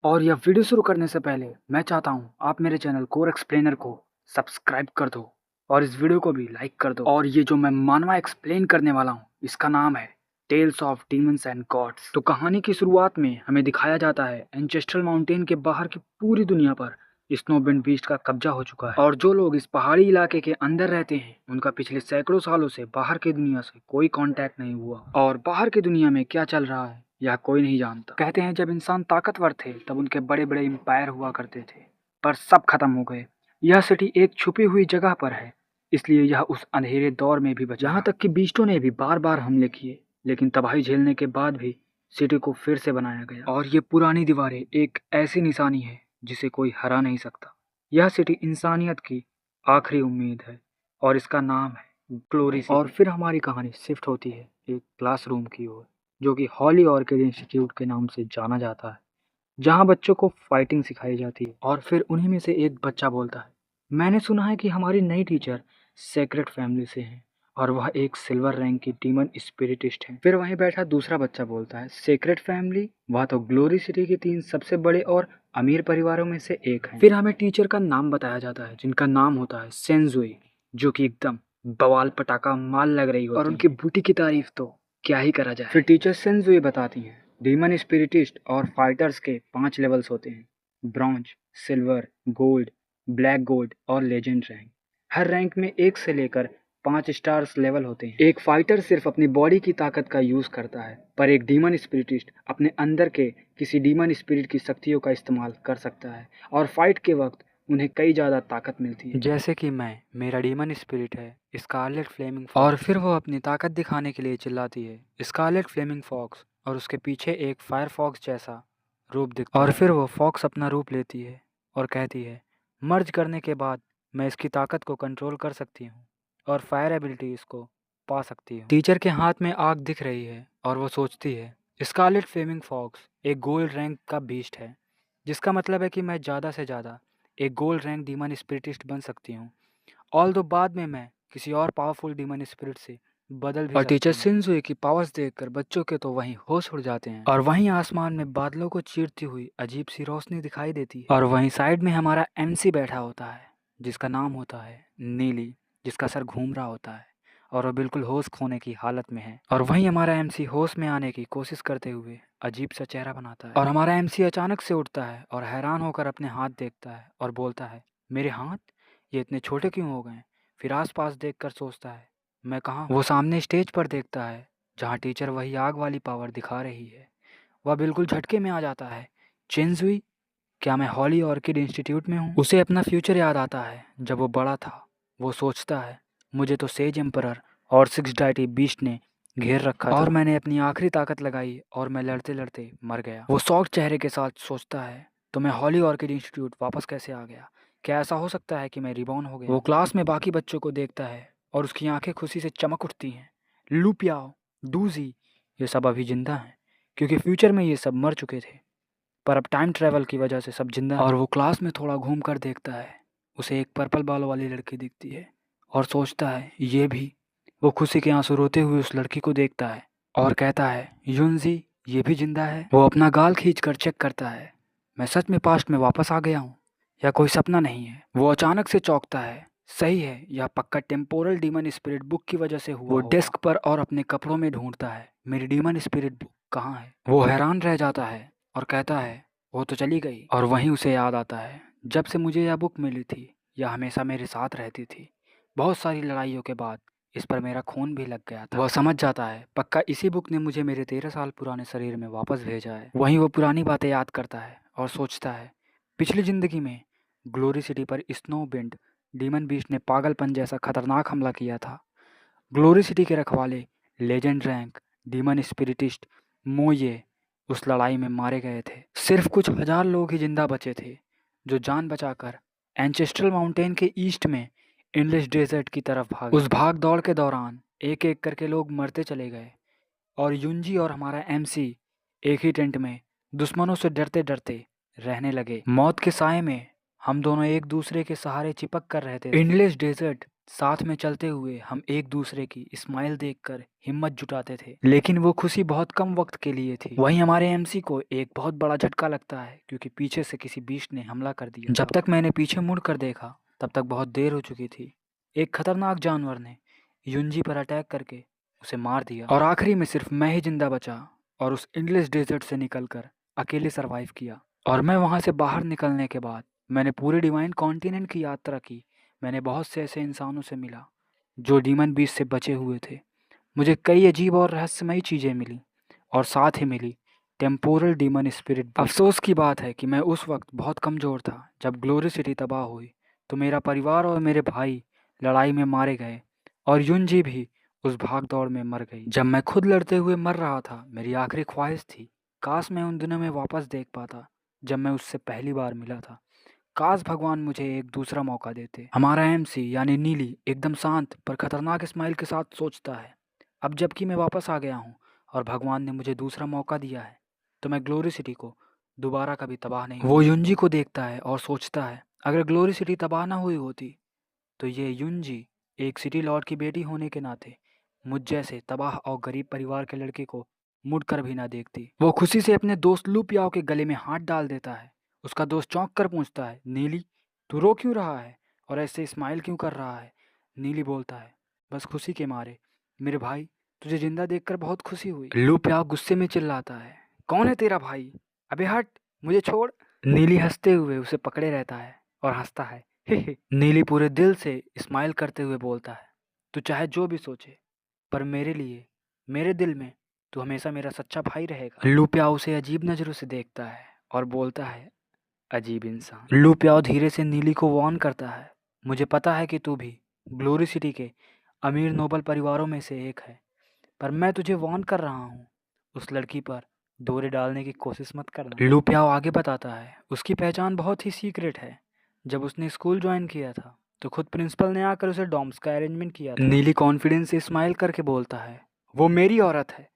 और यह वीडियो शुरू करने से पहले मैं चाहता हूँ आप मेरे चैनल कोर एक्सप्लेनर को सब्सक्राइब कर दो और इस वीडियो को भी लाइक कर दो। और ये जो मैं मानवा एक्सप्लेन करने वाला हूँ इसका नाम है tales of demons and gods. तो कहानी की शुरुआत में हमें दिखाया जाता है एंचेस्ट्रल माउंटेन के बाहर की पूरी दुनिया पर स्नोविंड बीस्ट का कब्जा हो चुका है और जो लोग इस पहाड़ी इलाके के अंदर रहते हैं उनका पिछले सैकड़ों सालों से बाहर की दुनिया से कोई कांटेक्ट नहीं हुआ और बाहर की दुनिया में क्या चल रहा है यह कोई नहीं जानता। कहते हैं जब इंसान ताकतवर थे तब उनके बड़े बड़े एम्पायर हुआ करते थे, पर सब खत्म हो गए। यह सिटी एक छुपी हुई जगह पर है, इसलिए यह उस अंधेरे दौर में भी बचा। यहाँ तक कि बीस्टों ने भी बार बार हमले किए, लेकिन तबाही झेलने के बाद भी सिटी को फिर से बनाया गया। और ये पुरानी दीवारें एक ऐसी निशानी है जिसे कोई हरा नहीं सकता। यह सिटी इंसानियत की आखिरी उम्मीद है और इसका नाम है ग्लोरी सिटी। और फिर हमारी कहानी शिफ्ट होती है एक क्लासरूम की ओर, जो कि हॉली ऑर्किड इंस्टीट्यूट के नाम से जाना जाता है, जहां बच्चों को फाइटिंग सिखाई जाती है। और फिर उन्हीं में से एक बच्चा बोलता है, मैंने सुना है कि हमारी नई टीचर सेक्रेट फैमिली से हैं और वह एक सिल्वर रैंक की डीमन स्पिरिटिस्ट है। फिर वहीं बैठा दूसरा बच्चा बोलता है, सेक्रेट फैमिली? वह तो ग्लोरी सिटी के 3 सबसे बड़े और अमीर परिवारों में से एक है। फिर हमें टीचर का नाम बताया जाता है जिनका नाम होता है सेंजुई, जो कि एकदम बवाल पटाखा माल लग रही होती और उनकी बूटी की तारीफ तो क्या ही करा जाए। फिर टीचर सेंजुई बताती हैं डीमन स्पिरिटिस्ट और फाइटर्स के 5 लेवल्स होते हैं, bronze, silver, gold, black gold और लेजेंड रैंक। हर रैंक में 1 से लेकर 5 स्टार्स लेवल होते हैं। एक फाइटर सिर्फ अपनी बॉडी की ताकत का यूज करता है, पर एक डीमन स्पिरिटिस्ट अपने अंदर के किसी डीमन स्पिरिट की शक्तियों का इस्तेमाल कर सकता है और फाइट के वक्त उन्हें कई ज़्यादा ताकत मिलती है। जैसे कि मेरा डीमन स्पिरिट है स्कारलेट फ्लेमिंग फॉक्स। और फिर वो अपनी ताकत दिखाने के लिए चिल्लाती है स्कारलेट फ्लेमिंग फॉक्स, और उसके पीछे एक फायर फॉक्स जैसा रूप दिखता है। और फिर वो फॉक्स अपना रूप लेती है और कहती है, मर्ज करने के बाद मैं इसकी ताकत को कंट्रोल कर सकती हूँ और फायर एबिलिटी इसको पा सकती हूँ। टीचर के हाथ में आग दिख रही है और वो सोचती है स्कारलेट फ्लेमिंग फॉक्स एक गोल्ड रैंक का बीस्ट है, जिसका मतलब है कि मैं ज़्यादा से ज़्यादा एक गोल्ड रैंक डीमन स्पिरिटिस्ट बन सकती हूँ। ऑल्दो बाद में मैं किसी और पावरफुल डीमन स्पिरिट से बदल भी। और टीचर सिंजुए की पावर्स देखकर बच्चों के तो वहीं होश उड़ जाते हैं और वहीं आसमान में बादलों को चीरती हुई अजीब सी रोशनी दिखाई देती है। और वहीं साइड में हमारा एमसी बैठा होता है जिसका नाम होता है नीली, जिसका सर घूम रहा होता है और वो बिल्कुल होश खोने की हालत में है। और वहीं हमारा एमसी होश में आने की कोशिश करते हुए अजीब सा चेहरा बनाता है और हमारा एमसी अचानक से उठता है और हैरान होकर अपने हाथ देखता है और बोलता है, मेरे हाथ ये इतने छोटे क्यों हो गए? फिर आसपास देखकर सोचता है, मैं कहाँ हूँ? वो सामने स्टेज पर देखता है जहाँ टीचर वही आग वाली पावर दिखा रही है। वह बिल्कुल झटके में आ जाता है, चिंजुई, क्या मैं हॉली ऑर्किड इंस्टीट्यूट में हूँ? उसे अपना फ्यूचर याद आता है जब वो बड़ा था। वो सोचता है, मुझे तो सेज एम्परर और 6 डाइटी बीस्ट ने घेर रखा था और मैंने अपनी आखिरी ताकत लगाई और मैं लड़ते लड़ते मर गया। वो शॉक चेहरे के साथ सोचता है, तो मैं हॉली ऑर्किड इंस्टीट्यूट वापस कैसे आ गया? क्या ऐसा हो सकता है कि मैं रिबॉर्न हो गया? वो क्लास में बाकी बच्चों को देखता है और उसकी आंखें खुशी से चमक उठती हैं। लुपियाओ, डूजी, ये सब अभी जिंदा हैं, क्योंकि फ्यूचर में ये सब मर चुके थे, पर अब टाइम ट्रैवल की वजह से सब जिंदा हैं। और वो क्लास में थोड़ा घूम कर देखता है, उसे एक पर्पल बालों वाली लड़की दिखती है और सोचता है ये भी। वो खुशी के आंसू रोते हुए उस लड़की को देखता है और कहता है, युनजी, ये भी जिंदा है? वो अपना गाल खींच कर चेक करता है, मैं सच में पास्ट में वापस आ गया हूँ या कोई सपना नहीं है? वो अचानक से चौंकता है, सही है, यह पक्का टेम्पोरल डीमन स्पिरिट बुक की वजह से हुआ। वो डेस्क पर और अपने कपड़ों में ढूंढता है, मेरी डीमन स्पिरिट बुक कहाँ है? वो हैरान रह जाता है और कहता है, वो तो चली गई। और वहीं उसे याद आता है, जब से मुझे यह बुक मिली थी यह हमेशा मेरे साथ रहती थी। बहुत सारी लड़ाइयों के बाद इस पर मेरा खून भी लग गया था। वह समझ जाता है पक्का इसी बुक ने मुझे मेरे 13 साल पुराने शरीर में वापस भेजा है। वहीं वो पुरानी बातें याद करता है और सोचता है, पिछली जिंदगी में ग्लोरी सिटी पर स्नो विंड डीमन बीस्ट ने पागलपन जैसा खतरनाक हमला किया था। ग्लोरी सिटी के रखवाले लेजेंड रैंक डीमन स्पिरिटिस्ट मोये उस लड़ाई में मारे गए थे। सिर्फ कुछ हजार लोग ही जिंदा बचे थे जो जान बचाकर एंचेस्ट्रल माउंटेन के ईस्ट में इंडलेस डेजर्ट की तरफ भागे। उस भाग दौड़ के दौरान एक एक करके लोग मरते चले गए और युंजी और हमारा एमसी एक ही टेंट में दुश्मनों से डरते डरते रहने लगे। मौत के साए में हम दोनों एक दूसरे के सहारे चिपक कर रहते थे। इंडलेस डेजर्ट साथ में चलते हुए हम एक दूसरे की स्माइल देखकर हिम्मत जुटाते थे, लेकिन वो खुशी बहुत कम वक्त के लिए थी। वहीं हमारे एमसी को एक बहुत बड़ा झटका लगता है, क्योंकि पीछे से किसी बीस्ट ने हमला कर दिया। जब तक मैंने पीछे मुड़कर देखा तब तक बहुत देर हो चुकी थी। एक खतरनाक जानवर ने युंजी पर अटैक करके उसे मार दिया, और आखिरी में सिर्फ मैं ही जिंदा बचा और उस इंडलेस डेजर्ट से निकलकर अकेले सरवाइव किया। और मैं वहां से बाहर निकलने के बाद मैंने पूरे डिवाइन कॉन्टिनेंट की यात्रा की। मैंने बहुत से ऐसे इंसानों से मिला जो डीमन बीस्ट से बचे हुए थे। मुझे कई अजीब और रहस्यमयी चीज़ें मिली, और साथ ही मिली टेम्पोरल डीमन स्पिरिट। अफसोस की बात है कि मैं उस वक्त बहुत कमज़ोर था। जब ग्लोरी सिटी तबाह हुई तो मेरा परिवार और मेरे भाई लड़ाई में मारे गए, और युनजी भी उस भाग दौड़ में मर गई। जब मैं खुद लड़ते हुए मर रहा था, मेरी आखिरी ख्वाहिश थी काश मैं उन दिनों में वापस देख पाता जब मैं उससे पहली बार मिला था। काश भगवान मुझे एक दूसरा मौका देते। हमारा एमसी यानी नीली एकदम शांत पर खतरनाक स्माइल के साथ सोचता है, अब जबकि मैं वापस आ गया हूँ और भगवान ने मुझे दूसरा मौका दिया है, तो मैं ग्लोरी सिटी को दोबारा कभी तबाह नहीं। वो युंजी को देखता है और सोचता है, अगर ग्लोरी सिटी तबाह ना हुई होती तो ये युंजी एक सिटी लॉर्ड की बेटी होने के नाते मुझ जैसे तबाह और गरीब परिवार के लड़के को मुड़कर भी ना देखती। वो खुशी से अपने दोस्त लू पियाओ के गले में हाथ डाल देता है। उसका दोस्त चौंक कर पूछता है, नीली तू रो क्यों रहा है और ऐसे स्माइल क्यों कर रहा है? नीली बोलता है, बस खुशी के मारे मेरे भाई, तुझे जिंदा देखकर बहुत खुशी हुई। लू पियाओ गुस्से में चिल्लाता है, कौन है तेरा भाई? अबे हट, मुझे छोड़। नीली हंसते हुए उसे पकड़े रहता है और हंसता है। नीली पूरे दिल से स्माइल करते हुए बोलता है, तू चाहे जो भी सोचे, पर मेरे लिए, मेरे दिल में तू हमेशा मेरा सच्चा भाई रहेगा। लू प्याओ उसे अजीब नजरों से देखता है और बोलता है, अजीब इंसान। लू प्याओ धीरे से नीली को वार्न करता है, मुझे पता है कि तू भी ग्लोरी सिटी के अमीर नोबल परिवारों में से एक है, पर मैं तुझे वार्न कर रहा हूँ, उस लड़की पर डोरे डालने की कोशिश मत करना। लू प्याओ आगे बताता है, उसकी पहचान बहुत ही सीक्रेट है। जब उसने स्कूल ज्वाइन किया था तो खुद प्रिंसिपल ने आकर उसे डॉम्स का अरेंजमेंट किया था। नीली कॉन्फिडेंस से स्माइल करके बोलता है, वो मेरी औरत है।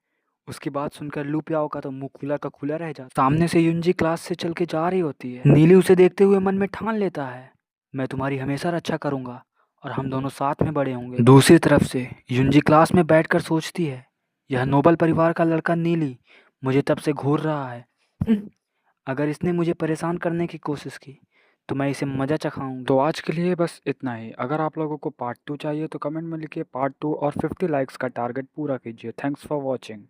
उसकी बात सुनकर लू प्याओ का तो मुंह खुला का खुला रह जाता। सामने से युंजी क्लास से चल के जा रही होती है। नीली उसे देखते हुए मन में ठान लेता है, मैं तुम्हारी हमेशा रक्षा करूंगा और हम दोनों साथ में बड़े होंगे। दूसरी तरफ से युंजी क्लास में बैठकर सोचती है, यह नोबल परिवार का लड़का नीली मुझे तब से घूर रहा है। अगर इसने मुझे परेशान करने की कोशिश की तो मैं इसे मजा चखाऊंगा। तो आज के लिए बस इतना ही। अगर आप लोगों को पार्ट 2 चाहिए तो कमेंट में लिखिए पार्ट 2 और 50 लाइक्स का टारगेट पूरा कीजिए। Thanks for watching.